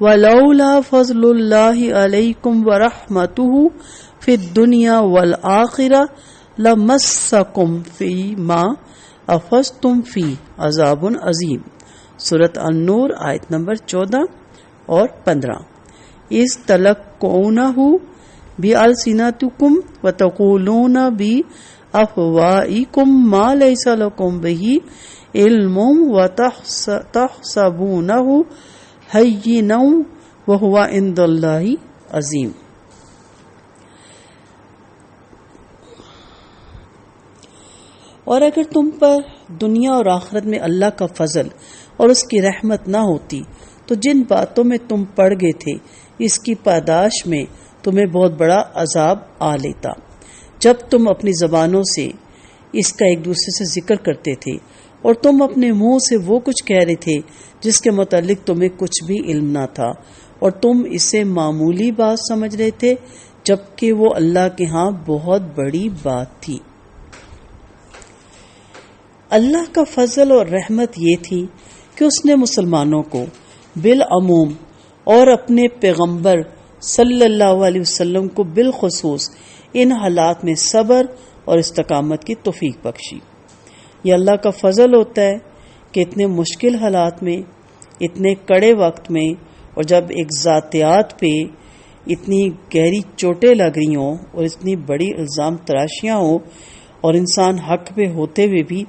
وَلَوْلَا فَضْلُ اللَّهِ عَلَيْكُمْ وَرَحْمَتُهُ فِي الدُّنْيَا وَالْآخِرَةِ لَمَسَّكُمْ فِي مَا أَفَضْتُمْ فِيهِ عَذَابٌ عَظِيمٌ۔ سورۃ النور آیت نمبر 14 اور 15۔ اِذْ تَلَقَّوْنَهُ بِأَلْسِنَتِكُمْ وَتَقُولُونَ بِأَفْوَاهِكُمْ مَا لَيْسَ لَكُمْ بِهِ عِلْمٌ وَتَحْسَبُونَهُ هَيِّنًا وَهُوَ عِندَ اللَّهِ عَظِيمٌ۔ اور اگر تم پر دنیا اور آخرت میں اللہ کا فضل اور اس کی رحمت نہ ہوتی تو جن باتوں میں تم پڑ گئے تھے اس کی پاداش میں تمہیں بہت بڑا عذاب آ لیتا، جب تم اپنی زبانوں سے اس کا ایک دوسرے سے ذکر کرتے تھے اور تم اپنے منہ سے وہ کچھ کہہ رہے تھے جس کے متعلق تمہیں کچھ بھی علم نہ تھا، اور تم اسے معمولی بات سمجھ رہے تھے جبکہ وہ اللہ کے ہاں بہت بڑی بات تھی۔ اللہ کا فضل اور رحمت یہ تھی کہ اس نے مسلمانوں کو بالعموم اور اپنے پیغمبر صلی اللہ علیہ وسلم کو بالخصوص ان حالات میں صبر اور استقامت کی توفیق بخشی۔ یہ اللہ کا فضل ہوتا ہے کہ اتنے مشکل حالات میں، اتنے کڑے وقت میں، اور جب ایک ذاتیات پہ اتنی گہری چوٹیں لگ رہی ہوں اور اتنی بڑی الزام تراشیاں ہوں اور انسان حق پہ ہوتے ہوئے بھی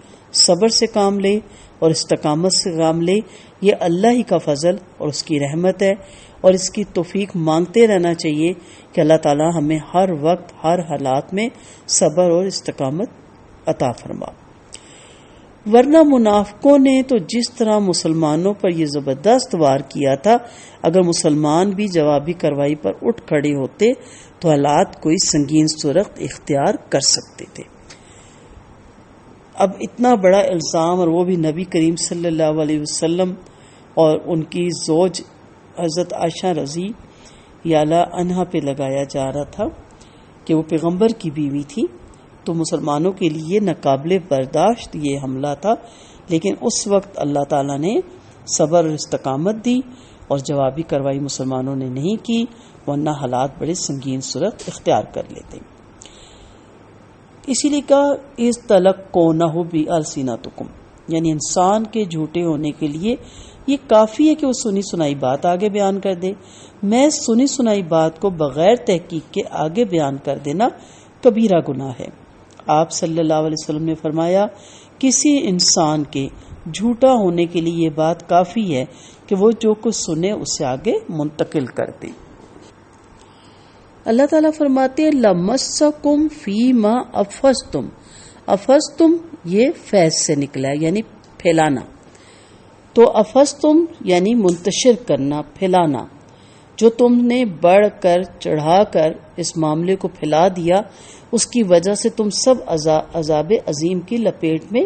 صبر سے کام لے اور استقامت سے کام لے، یہ اللہ ہی کا فضل اور اس کی رحمت ہے، اور اس کی توفیق مانگتے رہنا چاہیے کہ اللہ تعالی ہمیں ہر وقت ہر حالات میں صبر اور استقامت عطا فرما۔ ورنہ منافقوں نے تو جس طرح مسلمانوں پر یہ زبردست وار کیا تھا، اگر مسلمان بھی جوابی کارروائی پر اٹھ کھڑے ہوتے تو حالات کوئی سنگین صورت اختیار کر سکتے تھے۔ اب اتنا بڑا الزام، اور وہ بھی نبی کریم صلی اللہ علیہ وسلم اور ان کی زوج حضرت عائشہ رضی اللہ عنہا پہ لگایا جا رہا تھا کہ وہ پیغمبر کی بیوی تھی، تو مسلمانوں کے لیے ناقابل برداشت یہ حملہ تھا، لیکن اس وقت اللہ تعالیٰ نے صبر اور استقامت دی اور جوابی کارروائی مسلمانوں نے نہیں کی، ورنہ حالات بڑے سنگین صورت اختیار کر لیتے۔ اسی لیے کہا اس تلقونہ بِأَلْسِنَتِكُمْ، یعنی انسان کے جھوٹے ہونے کے لیے یہ کافی ہے کہ وہ سنی سنائی بات آگے بیان کر دے۔ میں سنی سنائی بات کو بغیر تحقیق کے آگے بیان کر دینا کبیرہ گناہ ہے۔ آپ صلی اللہ علیہ وسلم نے فرمایا کسی انسان کے جھوٹا ہونے کے لیے یہ بات کافی ہے کہ وہ جو کچھ سنے اسے آگے منتقل کر دے۔ اللہ تعالیٰ فرماتے ہیں لَمَسَّكُمْ فِيمَا أَفَضْتُمْ، افضتم یہ فیض سے نکلا ہے یعنی پھیلانا، تو افضتم یعنی منتشر کرنا، پھیلانا، جو تم نے بڑھ کر چڑھا کر اس معاملے کو پھیلا دیا، اس کی وجہ سے تم سب عذاب عظیم کی لپیٹ میں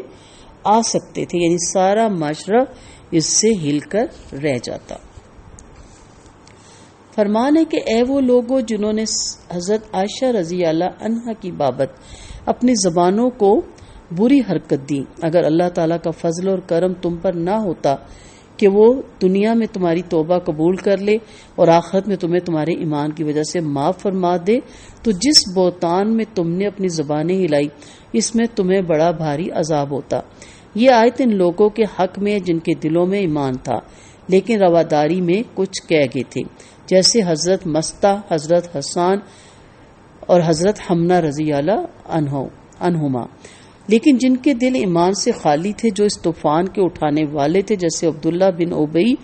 آ سکتے تھے، یعنی سارا معاشرہ اس سے ہل کر رہ جاتا۔ فرمان ہے کہ اے وہ لوگوں جنہوں نے حضرت عائشہ رضی اللہ عنہا کی بابت اپنی زبانوں کو بری حرکت دی، اگر اللہ تعالیٰ کا فضل اور کرم تم پر نہ ہوتا کہ وہ دنیا میں تمہاری توبہ قبول کر لے اور آخرت میں تمہیں تمہارے ایمان کی وجہ سے معاف فرما دے، تو جس بہتان میں تم نے اپنی زبانیں ہلائی اس میں تمہیں بڑا بھاری عذاب ہوتا۔ یہ آیت ان لوگوں کے حق میں جن کے دلوں میں ایمان تھا لیکن رواداری میں کچھ کہہ گئے تھے، جیسے حضرت مستہ، حضرت حسان اور حضرت حمنہ رضی اللہ عنہما، لیکن جن کے دل ایمان سے خالی تھے، جو اس طوفان کے اٹھانے والے تھے، جیسے عبداللہ بن ابی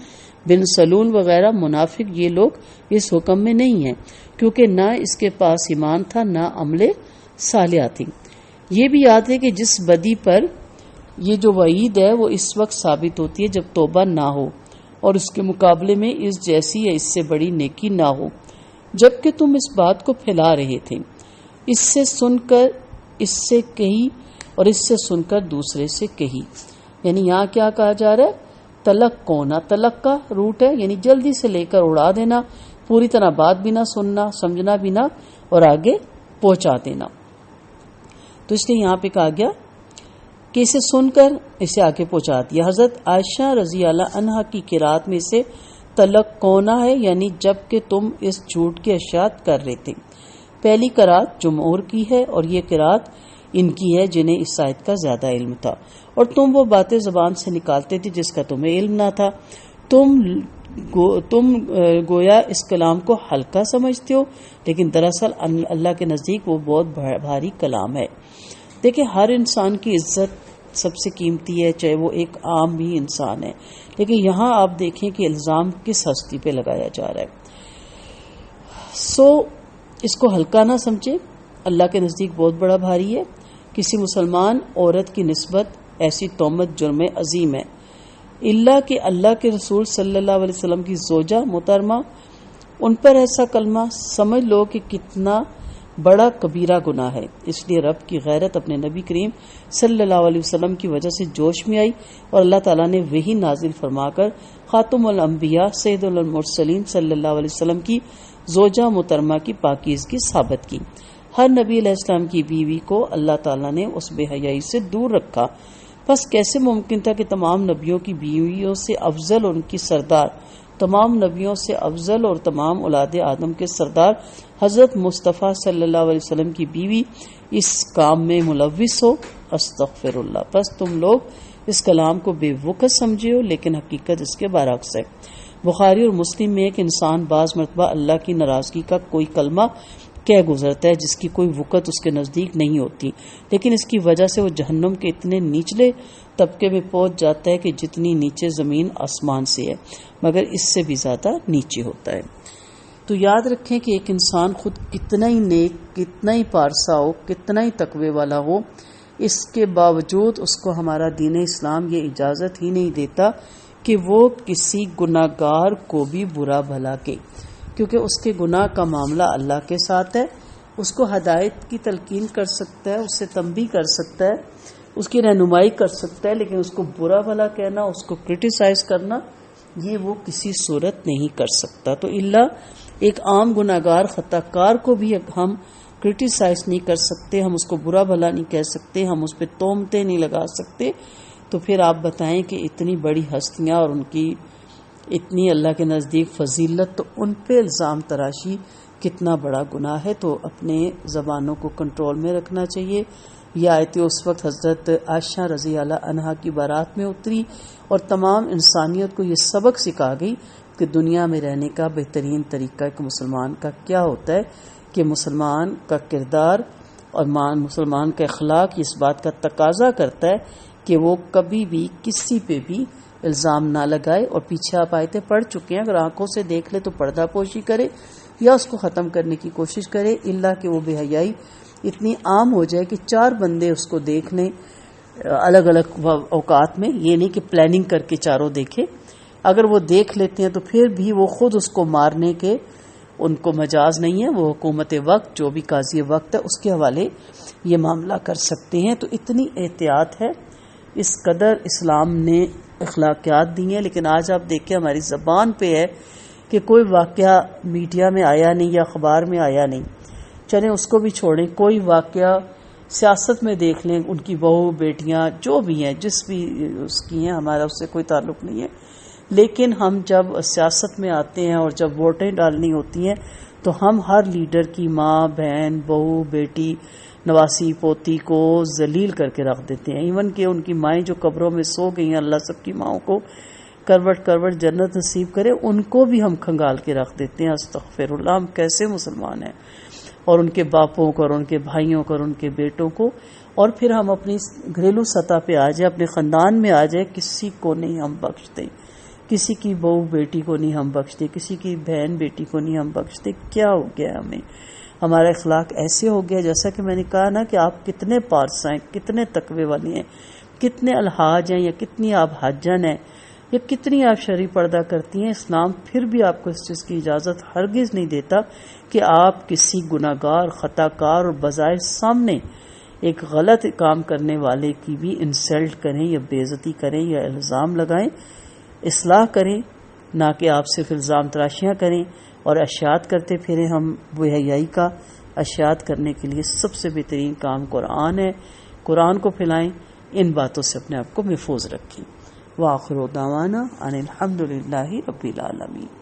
بن سلول وغیرہ منافق، یہ لوگ اس حکم میں نہیں ہیں کیونکہ نہ اس کے پاس ایمان تھا نہ عمل صالحہ تھی۔ یہ بھی یاد ہے کہ جس بدی پر یہ جو وعید ہے وہ اس وقت ثابت ہوتی ہے جب توبہ نہ ہو اور اس کے مقابلے میں اس جیسی یا اس سے بڑی نیکی نہ ہو، جبکہ تم اس بات کو پھیلا رہے تھے، اس سے سن کر اس سے کہی اور اس سے سن کر دوسرے سے کہی۔ یعنی یہاں کیا کہا جا رہا ہے؟ تلق کونا، تلق کا روٹ ہے یعنی جلدی سے لے کر اڑا دینا، پوری طرح بات بھی نہ سننا، سمجھنا بھی نہ، اور آگے پہنچا دینا۔ تو اس لیے یہاں پہ کہا گیا کہ اسے سن کر اسے آگے پہنچا دیا۔ حضرت عائشہ رضی اللہ عنہا کی قرات میں اسے تلقونا ہے، یعنی جب کہ تم اس جھوٹ کی اشاعت کر رہے تھے۔ پہلی قرات جمہور کی ہے اور یہ قرات ان کی ہے جنہیں اس آیت کا زیادہ علم تھا، اور تم وہ باتیں زبان سے نکالتے تھے جس کا تمہیں علم نہ تھا۔ تم گویا اس کلام کو ہلکا سمجھتے ہو، لیکن دراصل اللہ کے نزدیک وہ بہت بھاری کلام ہے۔ دیکھیں، ہر انسان کی عزت سب سے قیمتی ہے، چاہے وہ ایک عام بھی انسان ہے، لیکن یہاں آپ دیکھیں کہ الزام کس ہستی پہ لگایا جا رہا ہے۔ اس کو ہلکا نہ سمجھے، اللہ کے نزدیک بہت بڑا بھاری ہے۔ کسی مسلمان عورت کی نسبت ایسی تہمت جرم عظیم ہے، اللہ کہ اللہ کے رسول صلی اللہ علیہ وسلم کی زوجہ محترمہ، ان پر ایسا کلمہ سمجھ لو کہ کتنا بڑا کبیرہ گناہ ہے۔ اس لیے رب کی غیرت اپنے نبی کریم صلی اللہ علیہ وسلم کی وجہ سے جوش میں آئی، اور اللہ تعالیٰ نے وحی نازل فرما کر خاتم الانبیاء سید المرسلین صلی اللہ علیہ وسلم کی زوجہ محترمہ کی پاکیزگی ثابت کی۔ ہر نبی علیہ السلام کی بیوی کو اللہ تعالیٰ نے اس بے حیائی سے دور رکھا، پس کیسے ممکن تھا کہ تمام نبیوں کی بیویوں سے افضل اور ان کی سردار، تمام نبیوں سے افضل اور تمام اولاد آدم کے سردار حضرت مصطفیٰ صلی اللہ علیہ وسلم کی بیوی اس کام میں ملوث ہو؟ استغفر اللہ۔ پس تم لوگ اس کلام کو بے وقت سمجھے ہو، لیکن حقیقت اس کے برعکس ہے۔ بخاری اور مسلم میں ایک انسان بعض مرتبہ اللہ کی ناراضگی کا کوئی کلمہ کہہ گزرتا ہے جس کی کوئی وقت اس کے نزدیک نہیں ہوتی، لیکن اس کی وجہ سے وہ جہنم کے اتنے نچلے طبقے میں پہنچ جاتا ہے کہ جتنی نیچے زمین آسمان سے ہے، مگر اس سے بھی زیادہ نیچے ہوتا ہے۔ تو یاد رکھیں کہ ایک انسان خود کتنا ہی نیک، کتنا ہی پارسا ہو، کتنا ہی تقوی والا ہو، اس کے باوجود اس کو ہمارا دین اسلام یہ اجازت ہی نہیں دیتا کہ وہ کسی گناہ گار کو بھی برا بھلا کہ، کیونکہ اس کے گناہ کا معاملہ اللہ کے ساتھ ہے۔ اس کو ہدایت کی تلقین کر سکتا ہے، اس سے تنبیہ کر سکتا ہے، اس کی رہنمائی کر سکتا ہے، لیکن اس کو برا بھلا کہنا، اس کو کرٹیسائز کرنا، یہ وہ کسی صورت نہیں کر سکتا۔ تو اللہ ایک عام گناہ گار خطا کار کو بھی ہم کرٹیسائز نہیں کر سکتے، ہم اس کو برا بھلا نہیں کہہ سکتے، ہم اس پہ تہمتیں نہیں لگا سکتے۔ تو پھر آپ بتائیں کہ اتنی بڑی ہستیاں اور ان کی اتنی اللہ کے نزدیک فضیلت، تو ان پہ الزام تراشی کتنا بڑا گناہ ہے۔ تو اپنے زبانوں کو کنٹرول میں رکھنا چاہیے۔ یہ آیت اس وقت حضرت عائشہ رضی اللہ عنہا کی بارات میں اتری اور تمام انسانیت کو یہ سبق سکھا گئی کہ دنیا میں رہنے کا بہترین طریقہ ایک مسلمان کا کیا ہوتا ہے، کہ مسلمان کا کردار اور مسلمان کا اخلاق اس بات کا تقاضا کرتا ہے کہ وہ کبھی بھی کسی پہ بھی الزام نہ لگائے، اور پیچھے آپ آیتیں پڑھ چکے ہیں، اگر آنکھوں سے دیکھ لے تو پردہ پوشی کرے یا اس کو ختم کرنے کی کوشش کرے، اللہ کہ وہ بے حیائی اتنی عام ہو جائے کہ 4 بندے اس کو دیکھ لیں الگ الگ اوقات میں، یہ نہیں کہ پلاننگ کر کے چاروں دیکھے، اگر وہ دیکھ لیتے ہیں تو پھر بھی وہ خود اس کو مارنے کے ان کو مجاز نہیں ہے، وہ حکومت وقت جو بھی قاضی وقت ہے اس کے حوالے یہ معاملہ کر سکتے ہیں۔ تو اتنی احتیاط ہے، اس قدر اسلام نے اخلاقیات دی ہیں، لیکن آج آپ دیکھیں ہماری زبان پہ ہے کہ کوئی واقعہ میڈیا میں آیا نہیں یا اخبار میں آیا نہیں، چلیں اس کو بھی چھوڑیں، کوئی واقعہ سیاست میں دیکھ لیں، ان کی بہو بیٹیاں جو بھی ہیں، جس بھی اس کی ہیں، ہمارا اس سے کوئی تعلق نہیں ہے، لیکن ہم جب سیاست میں آتے ہیں اور جب ووٹیں ڈالنی ہوتی ہیں تو ہم ہر لیڈر کی ماں، بہن، بہو، بیٹی، نواسی، پوتی کو ذلیل کر کے رکھ دیتے ہیں، ایون کہ ان کی مائیں جو قبروں میں سو گئی ہیں، اللہ سب کی ماؤں کو کروٹ کروٹ جنت نصیب کرے، ان کو بھی ہم کھنگال کے رکھ دیتے ہیں۔ استغفر اللہ، ہم کیسے مسلمان ہیں؟ اور ان کے باپوں کو اور ان کے بھائیوں کو اور ان کے بیٹوں کو، اور پھر ہم اپنی گھریلو سطح پہ آ جائیں، اپنے خاندان میں آ جائیں، کسی کو نہیں ہم بخشتے، کسی کی بہو بیٹی کو نہیں ہم بخشتے، کسی کی بہن بیٹی کو نہیں ہم بخشتے۔ کیا ہو گیا ہمیں؟ ہمارا اخلاق ایسے ہو گیا، جیسا کہ میں نے کہا نا کہ آپ کتنے پارسا ہیں، کتنے تقوی والے ہیں، کتنے الحاج ہیں یا کتنی آپ حاجن ہیں یا کتنی آپ شرعی پردہ کرتی ہیں، اسلام پھر بھی آپ کو اس چیز کی اجازت ہرگز نہیں دیتا کہ آپ کسی گناہ گار، خطا کار اور بظاہر سامنے ایک غلط کام کرنے والے کی بھی انسلٹ کریں یا بے عزتی کریں یا الزام لگائیں۔ اصلاح کریں، نہ کہ آپ صرف الزام تراشیاں کریں اور اشاعت کرتے پھریں۔ ہم بے حیائی کا اشاعت کرنے کے لیے سب سے بہترین کام قرآن ہے، قرآن کو پھیلائیں، ان باتوں سے اپنے آپ کو محفوظ رکھیں۔ وآخر دعوانا ان الحمد للہ رب العالمین.